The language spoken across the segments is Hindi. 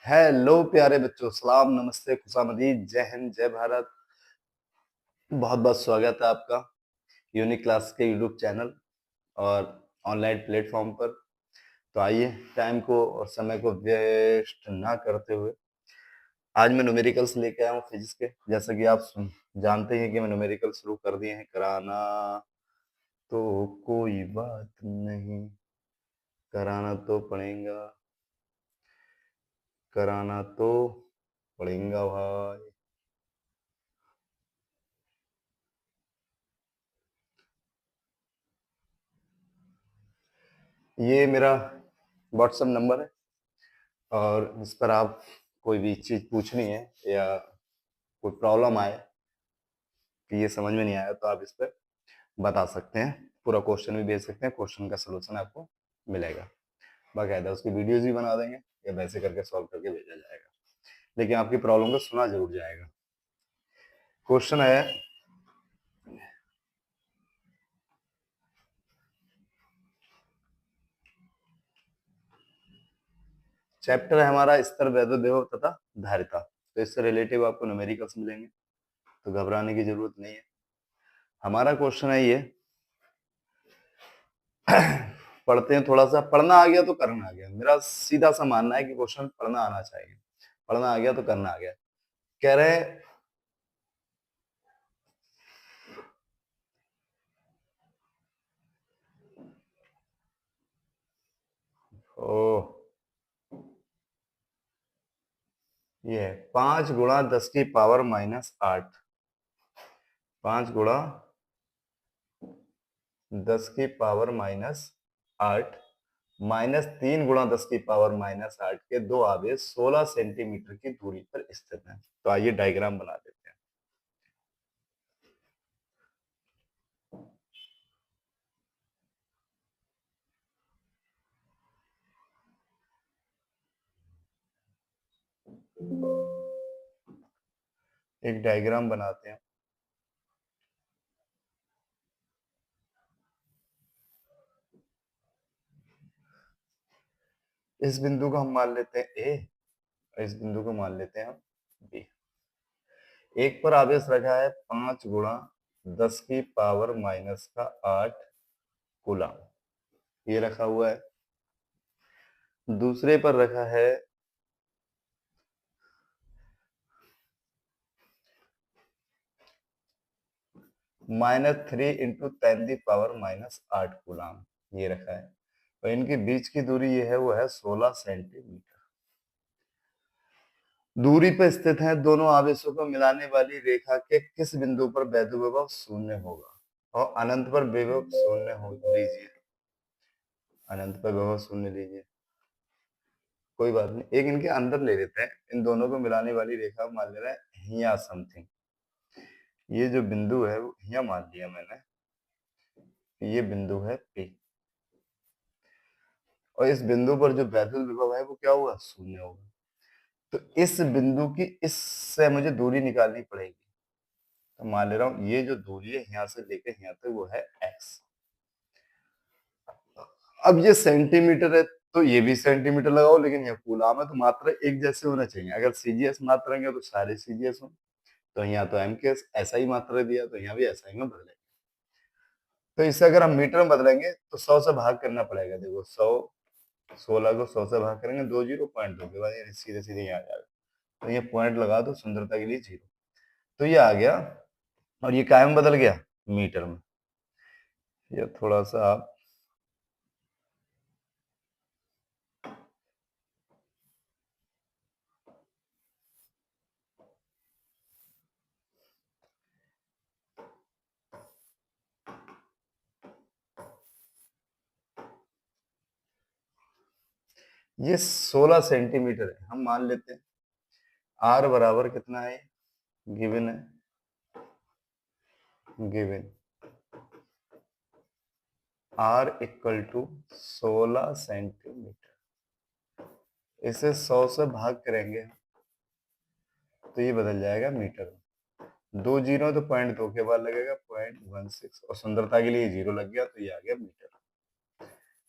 हेलो प्यारे बच्चों, सलाम, नमस्ते, खुशामदीद, जय हिंद, जय भारत। बहुत बहुत स्वागत है आपका यूनिक क्लास के यूट्यूब चैनल और ऑनलाइन प्लेटफॉर्म पर। तो आइए, टाइम को और समय को वेस्ट ना करते हुए आज मैं न्यूमेरिकल्स लेके आया हूँ फिजिक्स के। जैसा कि आप जानते हैं कि मैं न्यूमेरिकल शुरू कर दिए हैं कराना, तो कोई बात नहीं, कराना तो पड़ेगा, कराना तो पड़ेगा भाई। ये मेरा व्हाट्सएप नंबर है और इस पर आप कोई भी चीज पूछनी है या कोई प्रॉब्लम आए कि ये समझ में नहीं आया तो आप इस पर बता सकते हैं। पूरा क्वेश्चन भी भेज सकते हैं, क्वेश्चन का सलूशन आपको मिलेगा। बाकायदा उसकी वीडियोज भी बना देंगे या वैसे करके सॉल्व करके भेजा जाएगा, लेकिन आपकी प्रॉब्लम को सुना जरूर जाएगा। क्वेश्चन है, चैप्टर है हमारा स्तर, वैद्युत विभव तथा धारिता। तो इससे रिलेटिव आपको न्यूमेरिकल्स मिलेंगे, तो घबराने की जरूरत नहीं है। हमारा क्वेश्चन है ये पढ़ते हैं, थोड़ा सा पढ़ना आ गया तो करना आ गया। मेरा सीधा सा मानना है कि क्वेश्चन पढ़ना आना चाहिए, पढ़ना आ गया तो करना आ गया। कह रहे ओ ये है 5 × 10⁻⁸। 5 × 10⁻⁸ -3 × 10⁻⁸ के दो आवेश 16 सेंटीमीटर की दूरी पर स्थित हैं। तो आइए डायग्राम बना देते हैं। एक डायग्राम बनाते हैं। इस बिंदु को हम मान लेते हैं ए और इस बिंदु को मान लेते हैं हम बी। एक पर आवेश रखा है 5 × 10⁻⁸ कूलम, ये रखा हुआ है। दूसरे पर रखा है -3 × 10⁻⁸ कूलम, ये रखा है। और इनके बीच की दूरी ये है, वो है 16 सेंटीमीटर। दूरी पर स्थित है। दोनों आवेशों को मिलाने वाली रेखा के किस बिंदु पर वैद्युत विभव शून्य होगा? और अनंत पर विभव शून्य हो लीजिए, अनंत पर विभव शून्य लीजिए, कोई बात नहीं। एक इनके अंदर ले लेते हैं, इन दोनों को मिलाने वाली रेखा मान ले रहे हैं हिया समथिंग। ये जो बिंदु है वो हिया मान लिया मैंने, ये बिंदु है P। और इस बिंदु पर जो वैद्युत विभव है वो क्या होगा? शून्य होगा। तो इस बिंदु की इससे मुझे दूरी निकालनी पड़ेगी। तो मान ले रहा हूं ये जो दूरी है यहाँ से लेकर यहाँ तक वो है x। अब ये सेंटीमीटर है तो ये भी सेंटीमीटर लगाओ, लेकिन ये कूलाम है तो मात्रा एक जैसे होना चाहिए। अगर सीजीएस मात्रा है तो सारे सीजीएस हो, तो यहाँ तो एम के ऐसा ही मात्रा दिया तो यहाँ भी ऐसा ही में बदलेंगे। तो इसे अगर हम मीटर में बदलेंगे तो 100 से भाग करना पड़ेगा। देखो 100, 16 को 100 से भाग करेंगे, 2 जीरो पॉइंट 2 के बाद ये सीधे सीधे यहाँ आ जाएगा। तो ये पॉइंट लगा दो सुंदरता के लिए 0। तो ये आ गया और ये कायम बदल गया मीटर में। ये थोड़ा सा आप ये 16 सेंटीमीटर है, हम मान लेते हैं। आर बराबर कितना है? गिवन है, given R equal to 16 centimetre. इसे 100 से भाग करेंगे तो ये बदल जाएगा मीटर में। 2 जीरो तो पॉइंट 2 के बाद लगेगा 0.16 और सुंदरता के लिए 0 लग गया तो ये आ गया मीटर।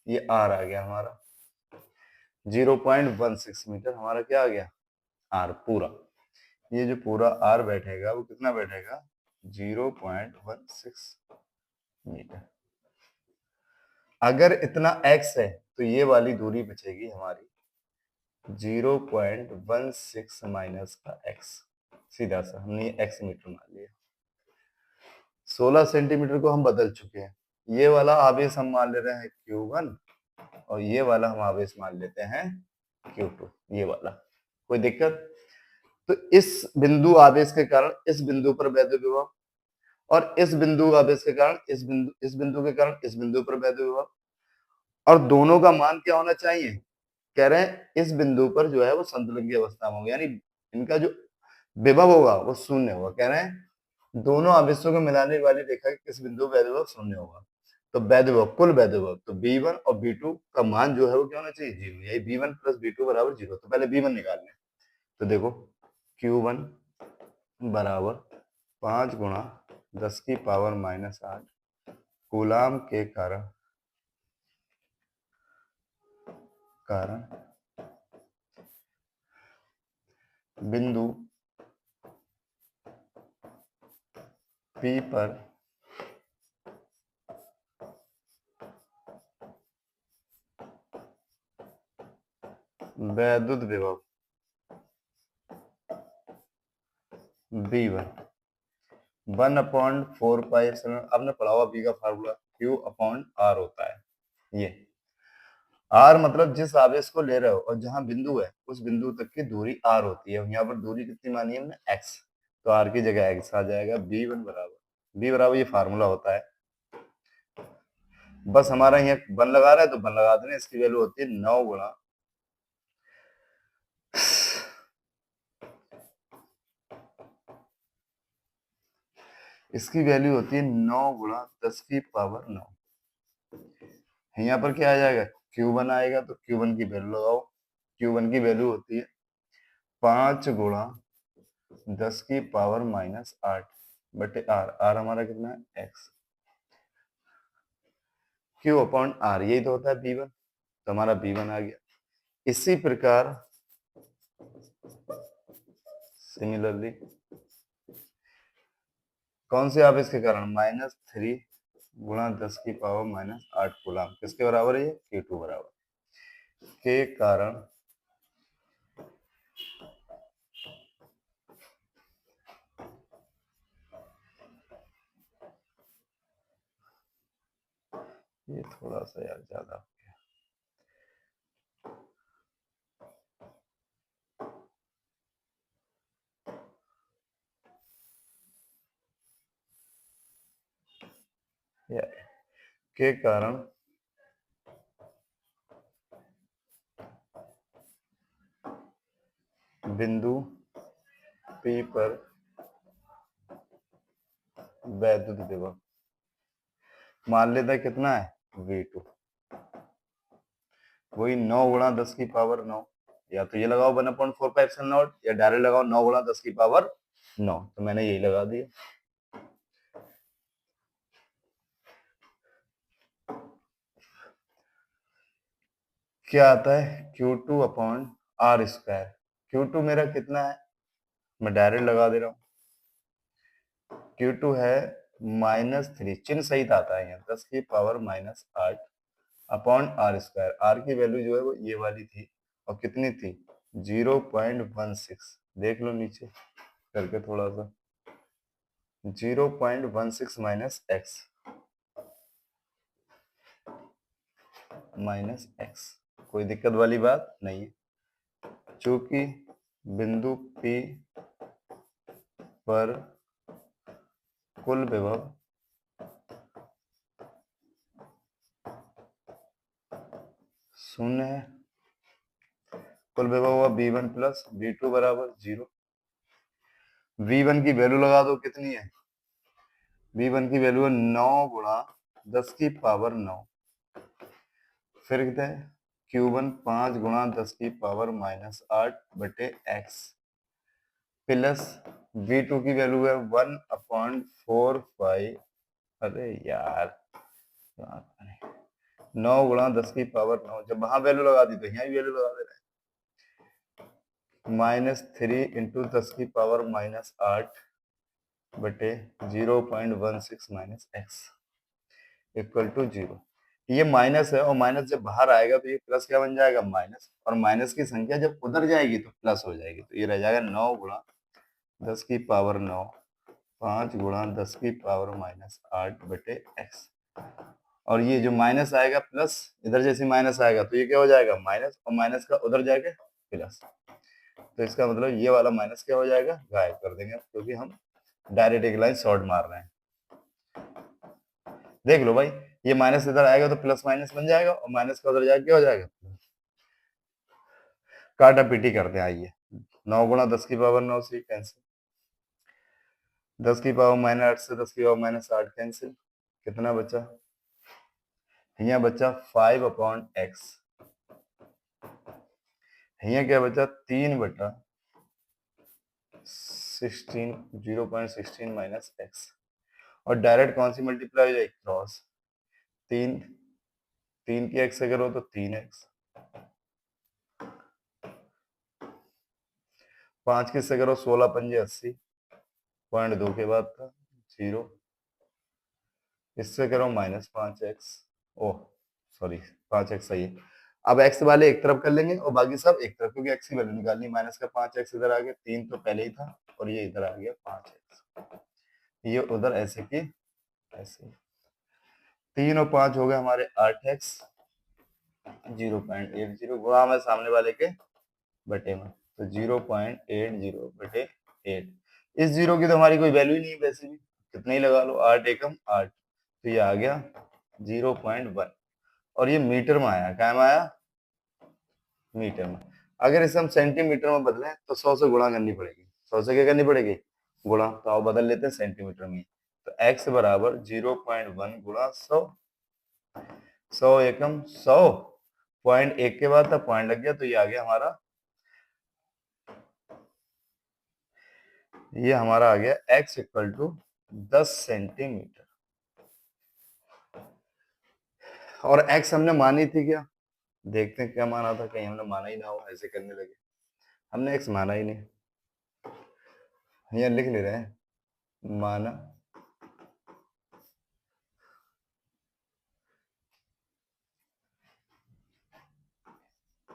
ये आर आ गया हमारा। 0.16 मीटर हमारा क्या आ गया, आर पूरा। ये जो पूरा आर बैठेगा वो कितना बैठेगा, 0.16 मीटर। अगर इतना एक्स है तो ये वाली दूरी बचेगी हमारी 0.16 माइनस का एक्स, सीधा सा हमने एक्स मीटर मान लिया। 16 सेंटीमीटर को हम बदल चुके हैं। ये वाला आवेश हम मान ले रहे हैं Q1 और ये वाला हम आवेश मान लेते हैं Q2, ये वाला। कोई दिक्कत? तो इस बिंदु आवेश के कारण इस बिंदु पर वैद्युत विभव और इस बिंदु आवेश के कारण इस बिंदु के कारण इस बिंदु पर वैद्युत विभव, और दोनों का मान क्या होना चाहिए, कह रहे हैं इस बिंदु पर जो है वो संतुलन की अवस्था में होगा, यानी इनका जो विभव होगा वो शून्य होगा। कह रहे हैं दोनों आवेशों को मिलाने वाली रेखा के किस बिंदु पर वैद्युत शून्य होगा। तो वैद्युत कुल वैद्युत तो B1 और B2 का मान जो है वो क्या होना चाहिए, जीरो। यही B1 प्लस B2 बराबर जीरो। तो पहले B1 निकाल लें। तो देखो Q1 बराबर 5 गुणा 10 की पावर माइनस 8 कूलाम के कारण बिंदु P पर वैद्युत विभव B1 1/4 आपने पढ़ा हुआ B का फार्मूला Q/R होता है। ये R मतलब जिस आवेश को ले रहे हो और जहां बिंदु है उस बिंदु तक की दूरी R होती है। यहाँ पर दूरी कितनी मानी है हमने, X। तो R की जगह X आ जाएगा। B बराबर ये फार्मूला होता है। बस हमारा यहाँ 1 लगा रहा है तो 1 लगा देना। इसकी वैल्यू होती है 9 गुणा इसकी वैल्यू होती है 9 गुणा 10 की पावर 9। यहाँ पर क्या आ जाएगा, Q1 आएगा तो Q1 की वैल्यू लगाओ। Q1 की वैल्यू होती है 5 गुणा 10 की पावर माइनस 8 बटे R। R हमारा कितना है, X। Q/R यही तो होता है B1। तो हमारा B1 आ गया। इसी प्रकार सिमिलरली कौन से आवेश के कारण, -3 गुणा 10 की पावर माइनस 8 कूलाम किसके बराबर है, ये Q2 बराबर के कारण ये थोड़ा सा यार ज्यादा हो गया। के कारण बिंदु P पर वैद्युत विभव मान लेता है कितना है, V2। वही 9 गुणा 10 की पावर 9, या तो ये लगाओ 1/4 या डायरेक्ट लगाओ 9 गुणा 10 की पावर 9। तो मैंने यही लगा दिया। क्या आता है, Q2/R²। Q2 मेरा कितना है, मैं डायरेक्ट लगा दे रहा हूँ। Q2 है -3, चिन्ह सहित आता है यहाँ, 10 की पावर -8 अपॉन R²। R की वैल्यू जो है वो ये वाली थी और कितनी थी, 0.16। देख लो नीचे करके थोड़ा सा, 0.16 माइनस एक्स। कोई दिक्कत वाली बात नहीं है। चूंकि बिंदु P पर कुल विभव शून्य है, कुल विभव हुआ B1 प्लस B2 बराबर 0। V1 की वैल्यू लगा दो, कितनी है, V1 की वैल्यू है 9 गुणा 10 की पावर 9। फिर कितना है, Q1 5 गुणा 10 की पावर -8 बटे X प्लस V2 की वैल्यू है 1/4 5। अरे यार 9 गुणा 10 की पावर 9, जब वहां वैल्यू लगा दी तो यहाँ भी वैल्यू लगा दे रहे हैं। -3 इंटू 10 की पावर -8 बटे 0.16 माइनस एक्स इक्वल टू 0। ये माइनस है और माइनस जब बाहर आएगा तो ये प्लस क्या बन जाएगा, माइनस, और माइनस की संख्या जब उधर जाएगी तो प्लस हो जाएगी, तो ये रह जाएगा 9 गुणा 10 की पावर 9, 5 गुणा 10 की पावर -8 बटे एक्स। और ये जो माइनस आएगा प्लस, इधर जैसे माइनस आएगा तो ये क्या हो जाएगा, माइनस, और माइनस का उधर जाएगा प्लस, तो इसका मतलब ये वाला माइनस क्या हो जाएगा, गायब कर देंगे, क्योंकि हम डायरेक्ट एक लाइन शॉर्ट मार रहे हैं। देख लो भाई, ये माइनस इधर आएगा तो प्लस माइनस बन जाएगा, और माइनस का उधर जाएगा क्या हो जाएगा, काटा पीटी करते हैं। आइए, 9 गुणा 10 की पावर 9 से कैंसिल, 10 की पावर -8 से 10 की पावर -8 कैंसिल, कितना बचा, यहाँ बचा 5/x, यहाँ क्या बचा 3 बटा 16, 0.16 माइनस एक्स, और डायरेक्ट कौन सी मल्टीप्लाई हो जाएगी, क्रॉस, 3 की एक्स से करो तो 3x, 5 की से करो 16 पंजे 80, पॉइंट 2 के बाद था 0, इससे करो -5x, ओह सॉरी 5x सही है। अब x वाले एक तरफ कर लेंगे और बाकी सब एक तरफ, क्योंकि x की वैल्यू निकालनी, माइनस का 5x इधर आ गया, 3 तो पहले ही था, और ये इधर आ गया 5x, ये उधर ऐसे की ऐसे, 3 और 5 हो गए हमारे 8x, 0.80 गुणा में सामने वाले के बटे में, तो 0.80 बटे 8। इस जीरो की तो हमारी कोई वैल्यू ही नहीं है वैसे भी, कितना ही लगा लो, 8 एकम 8, तो ये आ गया 0.1, और ये मीटर में आया, क्या में आया, मीटर में। अगर इसे हम सेंटीमीटर में बदलें तो 100 से गुणा करनी पड़ेगी, 100 से क्या करनी पड़ेगी, गुणा, तो आओ बदल लेते हैं सेंटीमीटर में, तो x बराबर 0.1 गुणा 100, 100 एकम 100, पॉइंट एक के बाद था पॉइंट लग गया, तो ये आ गया हमारा, ये हमारा आ गया x इक्वल टू 10 सेंटीमीटर। और x हमने मानी थी क्या, देखते हैं क्या माना था, कहीं हमने माना ही ना हो, ऐसे करने लगे, हमने x माना ही नहीं, यहाँ लिख ले रहे हैं, माना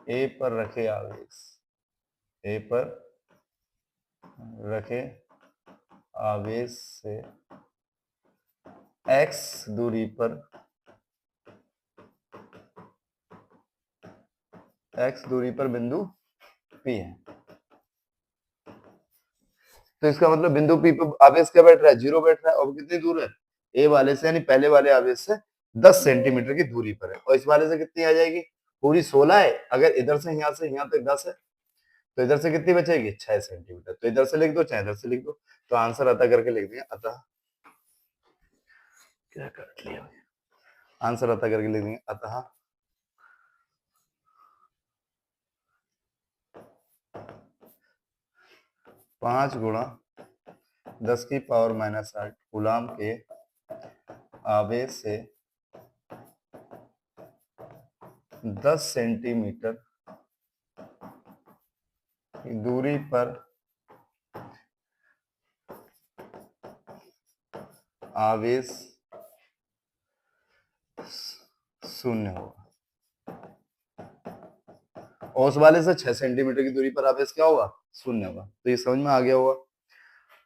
a पर रखे आवेश, a पर रखे आवेश से x दूरी पर, x दूरी पर बिंदु P है, तो इसका मतलब बिंदु P पर आवेश क्या बैठ रहा है, 0 बैठ रहा है, और कितनी दूर है, a वाले से, यानी पहले वाले आवेश से 10 सेंटीमीटर की दूरी पर है, और इस वाले से कितनी आ जाएगी, पूरी 16 है, अगर इधर से यहाँ तक 10 है, तो इधर से कितनी बचेगी, 6 सेंटीमीटर, तो इधर से लिख दो चाहे इधर से लिख दो, तो आंसर अतः करके लिख दिया, अतः क्या कर लिया, आंसर अतः करके लिख देंगे, अतः 5 गुणा 10 की पावर -8 कूलाम के आवेश से 10 सेंटीमीटर की दूरी पर आवेश शून्य होगा, और उस वाले से 6 सेंटीमीटर की दूरी पर आवेश क्या होगा, शून्य होगा, तो ये समझ में आ गया होगा।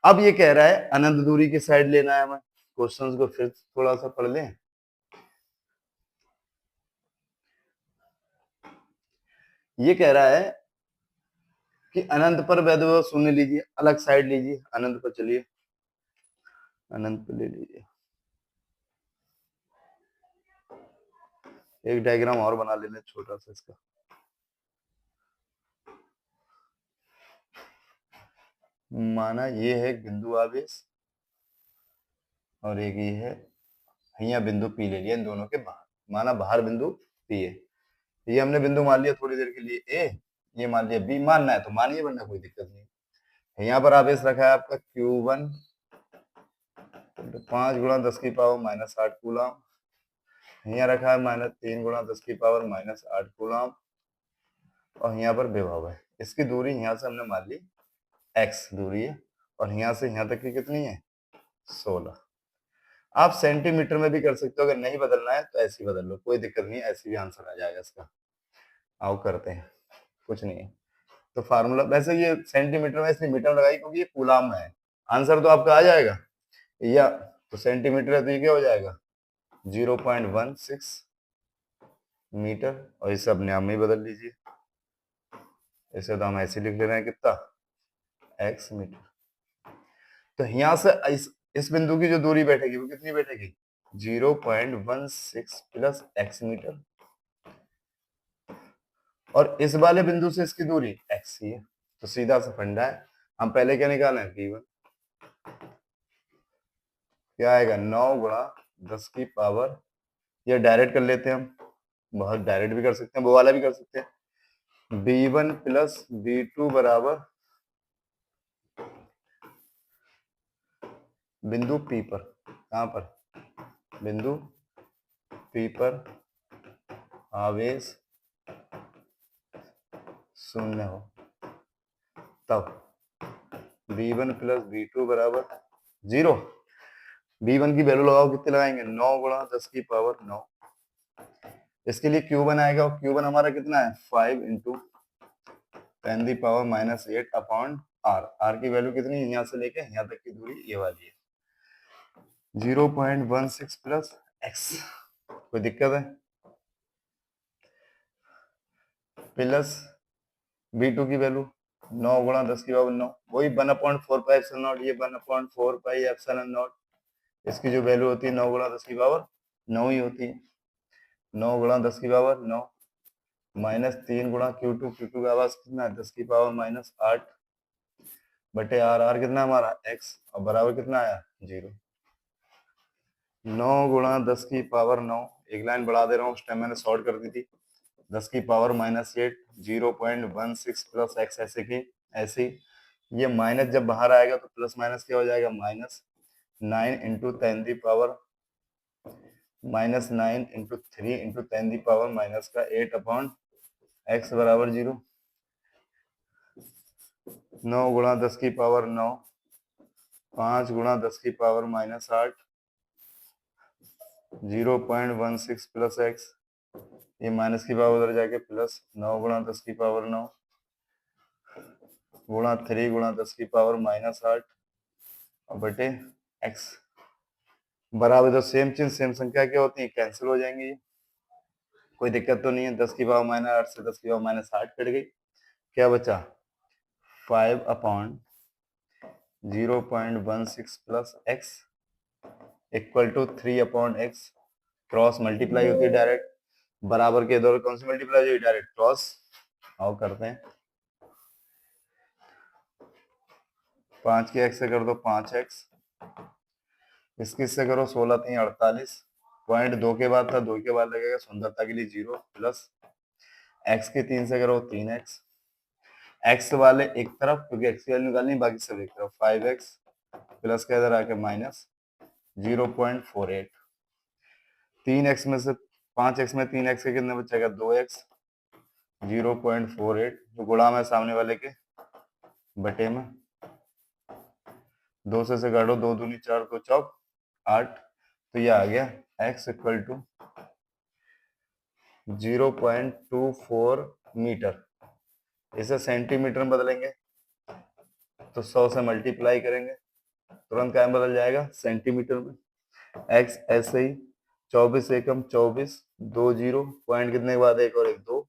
अब ये कह रहा है अनंत दूरी की साइड लेना है हमें, क्वेश्चंस को फिर थोड़ा सा पढ़ लें। ये कह रहा है कि अनंत पर वैद्य शून्य लीजिए, अलग साइड लीजिए, अनंत पर चलिए, अनंत पर ले लीजिए, एक डायग्राम और बना लेना छोटा सा इसका, माना ये है बिंदु आवेश, और एक ये है, यहाँ बिंदु पी ले लिया इन दोनों के बाहर, माना बाहर बिंदु पी है, ये हमने बिंदु मान लिया थोड़ी देर के लिए ए, ये मान लिया बी, मानना है तो मानिए वरना कोई दिक्कत नहीं। यहाँ पर आवेश रखा है आपका Q1, 5 गुणा 10 की पावर -8 कूलम, यहाँ रखा है -3 गुणा 10⁻⁻8 कूलम, और यहाँ पर विभव है। इसकी दूरी यहाँ से हमने मान ली x दूरी है, और यहाँ से यहाँ तक की कितनी है 16। आप सेंटीमीटर में भी कर सकते हो, अगर नहीं बदलना है तो ऐसे ही बदल लो, कोई दिक्कत नहीं है, ऐसे भी आंसर आ जाएगा इसका। आओ करते हैं, कुछ नहीं है। तो फार्मूला वैसे ये सेंटीमीटर में इसलिए मीटर में लगाई क्योंकि ये कूलाम में है। आंसर तो आपका आ जाएगा, या तो सेंटीमीटर है तो ये क्या हो जाएगा 0.16 मीटर, और इसे अपने आप में ही बदल लीजिए। इसे तो हम ऐसे लिख ले रहे हैं कितना x मीटर। तो यहाँ से इस बिंदु की जो दूरी बैठेगी वो कितनी बैठेगी 0.16 प्लस x मीटर, और इस वाले बिंदु से इसकी दूरी x ही है। तो सीधा सा फंडा है, हम पहले क्या निकाले हैं v1, क्या आएगा 9 गुणा 10⁻, ये डायरेक्ट कर लेते हैं हम, बहुत डायरेक्ट भी कर सकते हैं, वो वाला भी कर सकते हैं। b1 प्लस b2 बराबर बिंदु P पर, कहां पर बिंदु P पर आवेश शून्य हो तब b1 प्लस b2 बराबर 0। b1 की वैल्यू लगाओ, कितनी लगाएंगे 9 गुणा 10⁻9। इसके लिए Q1 आएगा, और Q1 हमारा कितना है 5 इंटू 10⁻⁻8 अपॉन r। r की वैल्यू कितनी है यहाँ से लेके यहाँ तक की दूरी ये वाली है 0.16 प्लस x। कोई दिक्कत है, प्लस b2 की वैल्यू 9 गुणा 10⁻9, वही 1/4π/0, ये 1/4π/0। इसकी जो वैल्यू होती है 9 गुणा 10⁻9 ही होती है। 9 गुणा 10⁻9 -3 गुणा Q2 का आवाज कितना है 10⁻−8 बटे r कितना हमारा x, और बराबर कितना आया 0। 9 गुणा 10⁻9, एक लाइन बढ़ा दे रहा हूँ, उस टाइम मैंने शॉर्ट कर दी थी, 10⁻−8 0.16 प्लस x ऐसे की ऐसे ही। ये माइनस जब बाहर आएगा तो प्लस माइनस क्या हो जाएगा -9 इंटू 3 इंटू 10⁻8 अपॉन x बराबर 0। 9 गुणा 10⁻9 5 गुणा 10⁻−8 0.16 प्लस x, ये माइनस की पावर उधर जाके प्लस 9 गुणा 10⁻9 गुणा 3 गुणा 10⁻−8 और बटे x बराबर। तो सेम चीज सेम संख्या क्या होती है कैंसिल हो जाएंगी, कोई दिक्कत तो नहीं है। 10⁻8 से 10⁻8 कट गई, क्या बचा 5 upon 0.16 plus x equal to 3 upon x। Cross multiply होती है डायरेक्ट, बराबर के दौर कौन सी मल्टीप्लाई हो जाएगी डायरेक्ट क्रॉस। आओ करते हैं, 5 के x से कर दो 5x, इसकी से करो 16 3 48, पॉइंट 2 के बाद था 2 के बाद लगेगा सुंदरता के लिए 0 प्लस x के 3 से करो 3x, x वाले एक तरफ क्योंकि x की वैल्यू निकालनी, बाकी सब एक तरफ 5x प्लस का इधर आके माइनस 0.48। 3x में से 5x में 3x के कितने बचेगा 2x 0.48, तो गुणा में सामने वाले के बटे में 2 से काटो 2 दूनी 4 2 चौक 8, तो ये आ गया x इक्वल टू 0.24 मीटर। इसे सेंटीमीटर में बदलेंगे तो 100 से मल्टीप्लाई करेंगे, तुरंत क्या बदल जाएगा सेंटीमीटर में। x ऐसे ही 24 एकम 24 2 0 पॉइंट कितने के बाद एक और एक 2,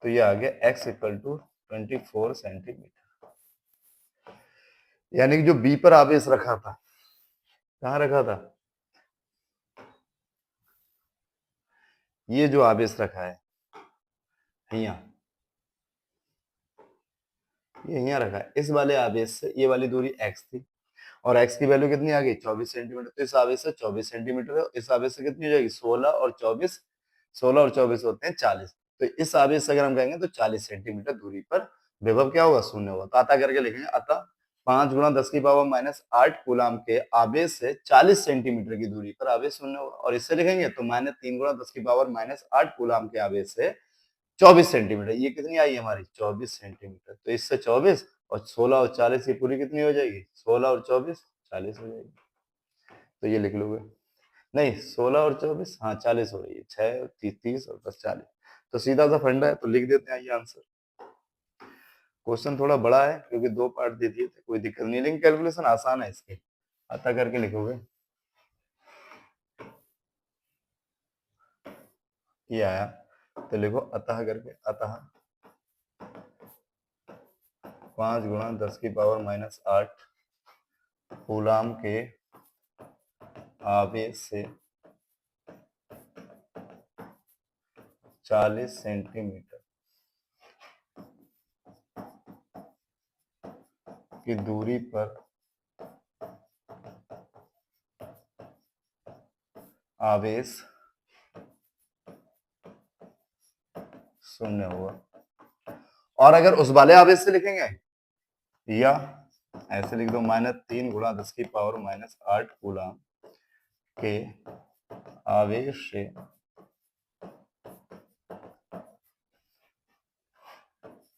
तो ये आ गया x इक्वल टू 24 सेंटीमीटर। यानी कि जो b पर आवेश रखा था, कहाँ रखा था, ये जो आवेश रखा है यहाँ, ये यहाँ रखा है, इस वाले आवेश से ये वाली दूरी x थी, और x की वैल्यू कितनी आ गई 24 सेंटीमीटर। तो इस आवेश से 24 सेंटीमीटर है, इस आवेश से कितनी हो जाएगी 16 और 24, 16 और 24 होते हैं 40। तो इस आवेश से अगर हम कहेंगे तो 40 सेंटीमीटर दूरी पर विभव क्या होगा शून्य होगा। तो अतः करके लिखेंगे, अतः 5 गुणा 10 की पावर माइनस 8 कूलाम के आवेश से 40 सेंटीमीटर की दूरी पर आवेश शून्य होगा। और इससे लिखेंगे तो माइनस 3 गुणा 10 की पावर माइनस 8 कूलाम के आवेश से 24 सेंटीमीटर। ये कितनी आई हमारी 24 सेंटीमीटर। तो इससे 24 और 16 और 40 की पूरी कितनी हो जाएगी 16 और 24 40 हो जाएगी। तो ये लिख लोगे नहीं 16 और 24 हाँ 40 हो रही है 6 30 और बस 40। तो सीधा सा फंडा है तो लिख देते हैं ये आंसर। क्वेश्चन थोड़ा बड़ा है क्योंकि 2 पार्ट दे दिए थे, कोई दिक्कत नहीं, लेकिन कैलकुलेशन आसान है इसकी। अतः करके लिखोगे ये आया तो लिखो अतः करके अतः 5 गुणा 10 की पावर माइनस 8 कूलाम के आवेश से 40 सेंटीमीटर की दूरी पर आवेश शून्य होगा। और अगर उस वाले आवेश से लिखेंगे या ऐसे लिख दो -3 गुणा 10 की पावर माइनस 8 कूलाम के आवेश से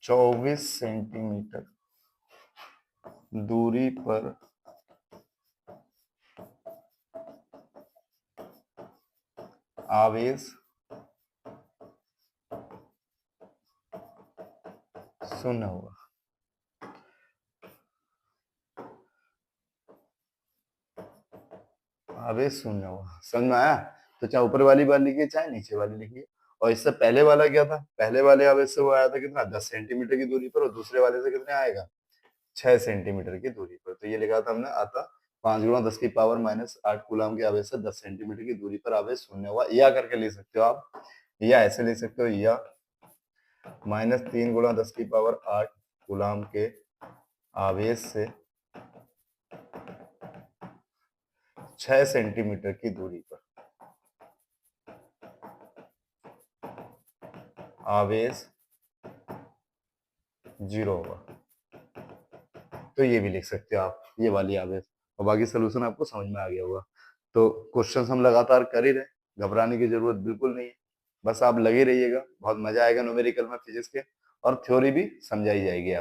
24 सेंटीमीटर दूरी पर आवेश शून्य होगा। आवेश शून्य होगा। समझ में आया? तो चाहे ऊपर वाली बात लिखिए चाहे नीचे वाली लिखिए। और इससे पहले वाला क्या था, पहले वाले आवेश से वो आया था कितना 10 सेंटीमीटर की दूरी पर, और दूसरे वाले से कितने आएगा 6 सेंटीमीटर की दूरी पर। तो ये लिखा था हमने आता 5 गुणा 10 की पावर माइनस 8 कूलाम के आवेश से 10 सेंटीमीटर की दूरी पर आवेश शून्य हुआ। या करके लिख सकते हो आप, या ऐसे लिख सकते हो, या -3 गुणा 10 की पावर 8 कूलाम के आवेश से 6 सेंटीमीटर की दूरी पर आवेश 0 होगा। तो ये भी लिख सकते हो आप, ये वाली आवेश। और बाकी सोल्यूशन आपको समझ में आ गया होगा। तो क्वेश्चन हम लगातार कर ही रहे, घबराने की जरूरत बिल्कुल नहीं है। बस आप लगे रहिएगा, बहुत मजा आएगा न्यूमेरिकल में फिजिक्स के, और थ्योरी भी समझाई जाएगी आप।